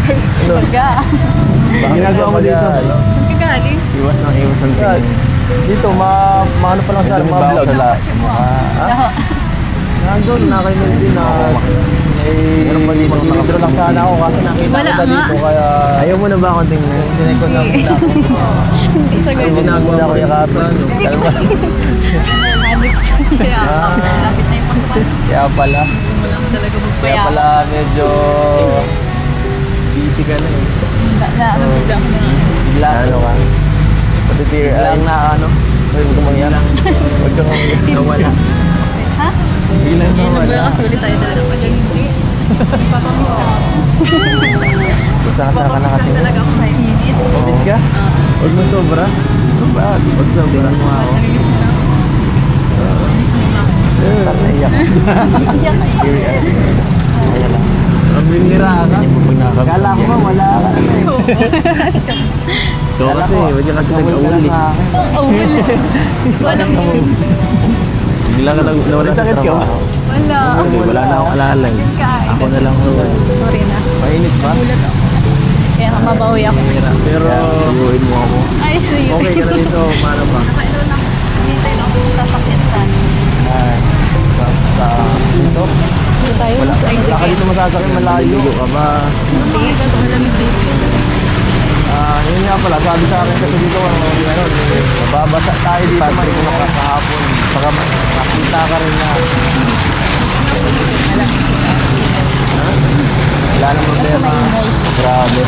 Pagka. Bakit ginagawa mo dito? Kagaling. Iwas ng iwas ang tingin. Dito, maano pa lang sa mga vlog. Nandun, nakainom din na mag-video lang sana ako kasi nakita kita dito kaya... Ayaw mo na ba akong tingnan? Sinekod na muna ako. Hindi sa Ayaw ganun. na ako na ako yakatan. Hanip siya. Kaya lapit na yung pasukan. Kaya pala. Wala mo talaga Kaya magpaya. pala medyo... busy ka na eh. Ano bigla ko na. Bigla ano ka? Patitira lang na ano. Huwag kang mangyari. Huwag kang nawala. Ha? Biglang Yan ang nawala. ba kasi ulit tayo talaga pag hindi. Ipapamiss na ako. Saka ka na kasi. Talaga ako sa init. Miss ka? Huwag mo sobra. Bakit? Huwag sobra mo ako. Namimiss mo na ako. Miss mo na ako. Parang naiyak. Iyak ka. Kaya lang. Ang binira ka. Kala ko ba wala ka na eh. Ito kasi, huwag ka kasi nag-awali. Oh, wala. Walang yun. Bigla ka nawala sa trabaho. Wala. Wala na akong alala eh. Ako na lang. Sorry na. Mainit ba? Mulat ako. Kaya mabawi ako. Pero, tuyuin mo ako. Ay, sweet. Okay ka na dito, paano ba? Nakailan ako. Hintay lang ako sa sakit sana. Dito? Dito tayo. Wala ka dito masasakit, malayo ka ba? Hindi, kasi malamig dito. Yun nga pala, sabi sa akin kasi dito, mababasa tayo dito man kahapon. Baka makita ka rin na. Wala naman tema. Grabe.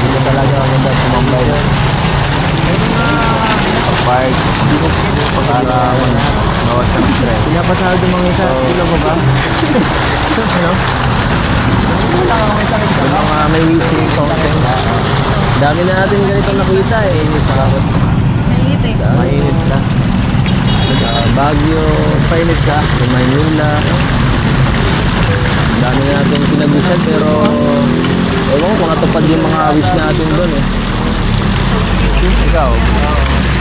Dito talaga ang ganda sumambay. Park. Para bawas ng stress. Pinapasahod yung mga isa. Ilan mo ba? Ano? Yung mga may wishing fountain. Dami na natin ganito nakita eh. Mainit eh. Mainit na. Baguio, painit ka. Yung Maynila. Dami na natin pinag-wishan pero ewan ko kung natupad yung mga wish natin doon eh. Ikaw,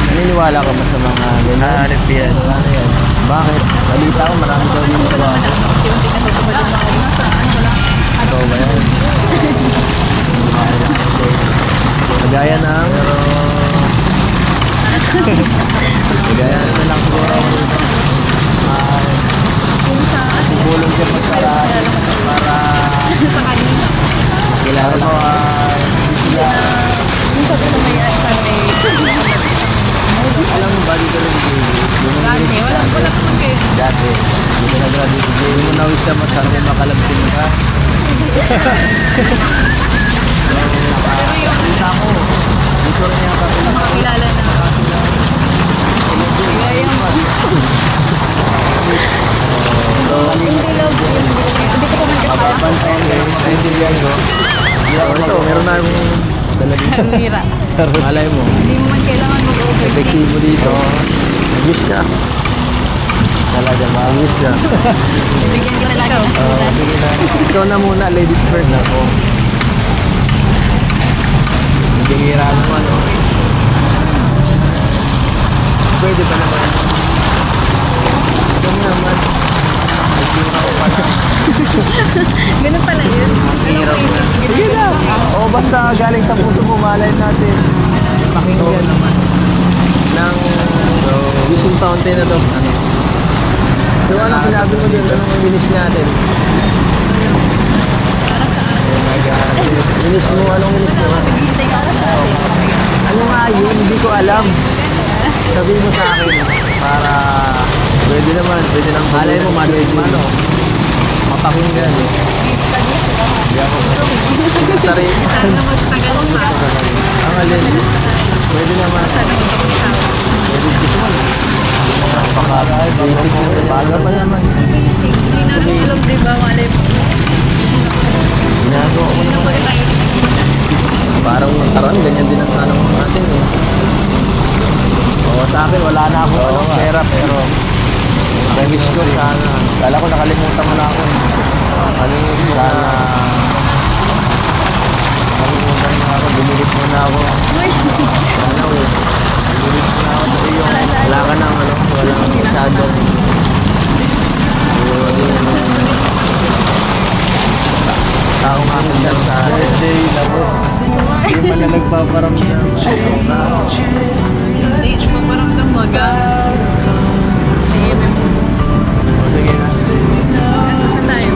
naniniwala ka ba sa mga ganyan? Hanip yan. Ano yan? Bakit? Balita ko marami daw yung trabaho. Unti-unti na tutupad yung mga nasaan ko lang. Ikaw ba yan? Nagaya ng... Pero... Nagaya na lang siguro ako dito. Kung sa Bulong siya magkaraan para... sa kanina. Kailangan ko ay... Kung sa ito may Sunday. Alam mo ba dito rin Dati, wala naman kayo. dati, dito nag-graduate si Jay. Mo nawis na masarap makalabsin ka. Pero yung Isa ko, dito rin yung kapila. makakilala na. Kaya yung hindi love yun. Hindi ko pa man kakala. Mapapantayan ko yung maintindihan ko. Ito, meron na yung dala dito. Mira. Malay mo, Hindi mo man kailangan mag-over. epektibo dito. Wish ka. Talaga ba? Wish ka. Bibigyan kita lagi ng chance. Sige na. Ikaw na muna, ladies first ako. Hindi hira naman, no? Pwede ba naman? Ikaw naman. Nagsimula ko pala. Ganun pala yun. Hirap na. Sige na. O basta galing sa puso mo, malay natin. Pakinggan naman. Ng wishing fountain na to. Ano? So ano sinabi mo dun? Anong wish natin? Oh my God. Wish mo? Anong wish mo? Naghihintay ka ako sa atin. Ano nga yun? Hindi ko alam. Sabihin mo sa akin para pwede naman, pwede nang malay mo, mano, mapakinggan eh. Hindi ako sarili. Sana magtagal pa. Ang alin, pwede naman. Pwede gusto mo. Napaka-basic na baga pa naman. Hindi namin alam, di ba? Malay mo. Ginagawa ko Hindi na naman. pala tayo. Parang karoon, ganyan din ang tanong natin eh. Oo, sa akin wala na akong anong pera pero wish ko sana. Kala ko nakalimutan mo na ako eh. Sana nakalimutan mo na ako, binilit mo na ako. Sana eh. Binilit mo na ako sa iyo. Wala ka nang ano, walang masyadong lang sa akin. Birthday na po. Hindi man na nagpaparamdam. Hindi, magparamdam mo aga. Sige na. Sige na. Ano, saan tayo?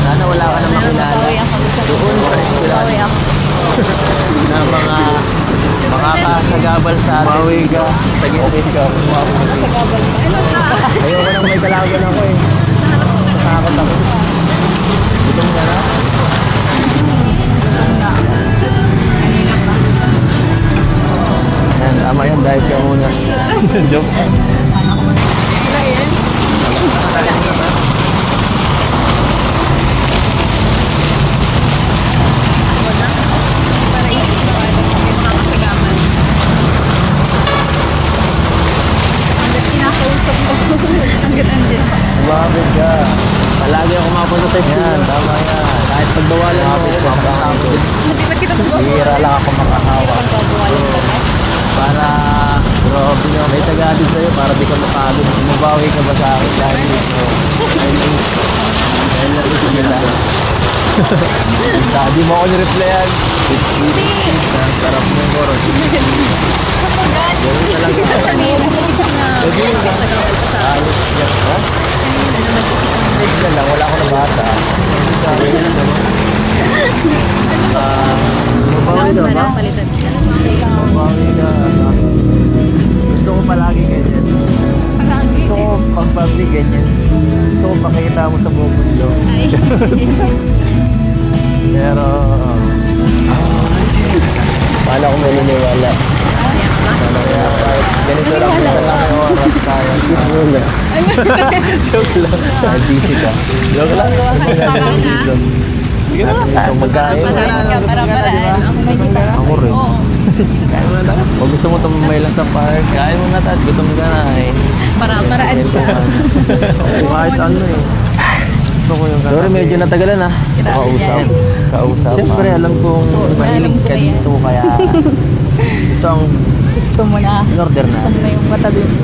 Sana wala ka na makilala. Bawi ako. Doon sa eskwelahan. Bawi ako. Na mga makakasagabal sa atin. Mawi ka. Okay ka. Nakagabal pa. Ano na? Ayoko nang may kalaban ako eh. Nakakot ako. Gutom ka na? Gutom na. Kanina pa. Yan, tama yan. Diet ka muna. Joke. Anak mo. Wala yan. Wala. Para isip na ano, may makakasagaman. Hanggat kinakausap ko. Hanggat andyan. Bakit ka? Palagi ako mapunta sa school. Yan, tama yan. Kahit pagbawalan mo, mapapasama ko. Hindi ba kita magbabawalan? Bihira lang ako makahawa. Magbabawalan ka ba? Para, grabe nyo, may tagatid sa'yo para di ka mapagod. Mabawi ka ba sa akin dahil dito? Dahil nandito nila. Di mo ako nireplyan. Ang sarap mo, Moro. Kapagad. Ganun talaga. Kanina, nag-isip na. Magkasagabal ka sa akin. Ayos yan, ha? Hindi lang, wala ako na bata. Mabawi daw ba? Palitan siya. Mabawi ka. Gusto ko palagi ganyan. Gusto ko pag-public ganyan. Gusto ko makita mo sa buong mundo. Ay. Pero, paano ako maniniwala? Paano kaya kahit ganito lang yung lang oras tayo. Wala. Joke lang. Busy ka. Joke lang. Sige na. Ito magkain. Para-paraan. Ako na kita. Ako rin. Kain mo na tayo. Kung gusto mo tumambay lang sa park, kain mo na tayo. Gutom ka na eh. Para-paraan ka. Kahit ano eh. Gusto ko yung sorry, medyo natagalan ah. Kausap. Kausap. Siyempre, alam kong mahilig ka dito kaya ito ang Gusto mo na. in-order na. Gusto mo na yung matabi mo.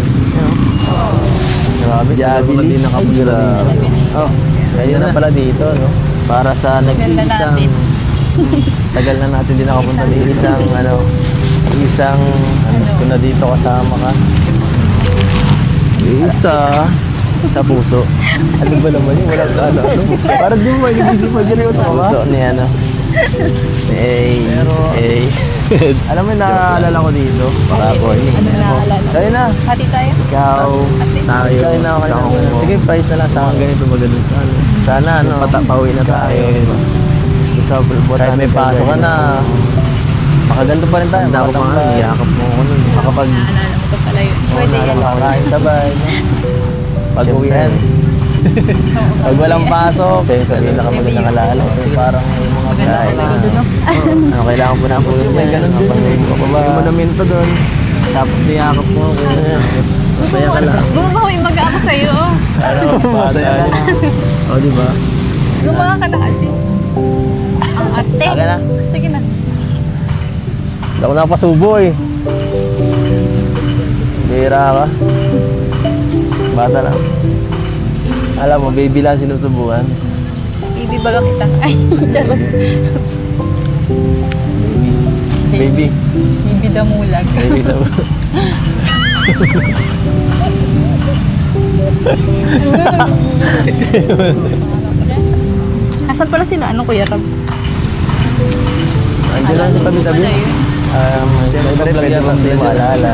Grabe, Jabi hindi nakapira. Oh, kayo na pala dito, no? Para sa Ganda nag-iisang natin. tagal na natin din nakapunta din isang kung na dito kasama ka. Sa puso. Ano ba naman yun? Wala sa ano. Parang di mo may nag-isip pa dyan yung puso ni ano. Alam mo yung naaalala ko dito? Ako eh. Ano naalala? Kayo na. Hati tayo? Ikaw. Tayo. Kayo na. Sige, price na lang sa akin ganito magaling sa ano. Sana ano. Pauwi na tayo. Kahit may pasok ka na. Makaganto pa rin tayo. Makatambay. Yakap mo ako nun. Makapag... Naalala mo ko pala yun. Pwede yan. Kain sabay. Pag-uwihan. Pag walang pasok, hindi na kami nakalala. Parang may mga Maganda kain. talaga doon, no? Ano, kailangan po na po yun. May ganun din. May monumento doon. Tapos niyakap mo ako. Gusto Masaya mo, ka lang. gumawa yung mag ako sa'yo, oh. Ano, masaya ka lang. O, di ba? Gumawa ka na kasi. Ang arte. Aga na. Sige na. Hindi ako nakapasubo eh. Bira ka. Bata lang. Alam mo, baby lang sinusubukan. Ibibaga kita. Ay, charot. Baby. Ibidamulag. Baby lang. Asan pala sila? Ano, Kuya Rob? Andiyan lang sa tabi-tabi. Wala yun. Siyempre, pwede kong di maalala.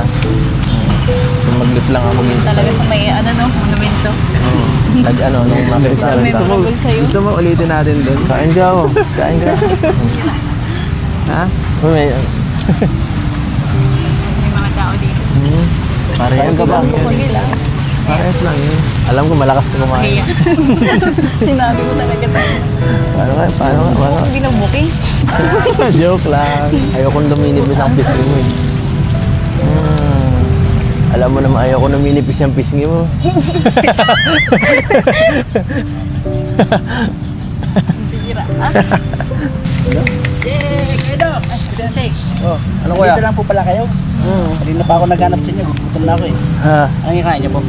Mag-lip lang ako minsan. Talaga sa may, ano, no? Monumento. Nag-ano, nung makita. May memorable sa'yo. Gusto mo ulitin natin doon? Kain ka ako. Kain ka. Ha? May... May mga tao dito. Parehas ka ba? Sige lang. Parehas lang yun. Alam ko malakas ka kumain. Kaya. Sinabi mo talaga tayo. Paano ka? Paano ka? Paano ka? Hindi na booking. Joke lang. Ayoko luminipis ang pisngi mo eh. Alam mo naman ayoko luminipis ang pisngi mo. Bira. Ah, Oh, ano kuya? Dito lang po pala kayo. Kanina pa ako naghanap sa inyo. Gutom na ako eh. Ha? Anong kikain niyo po?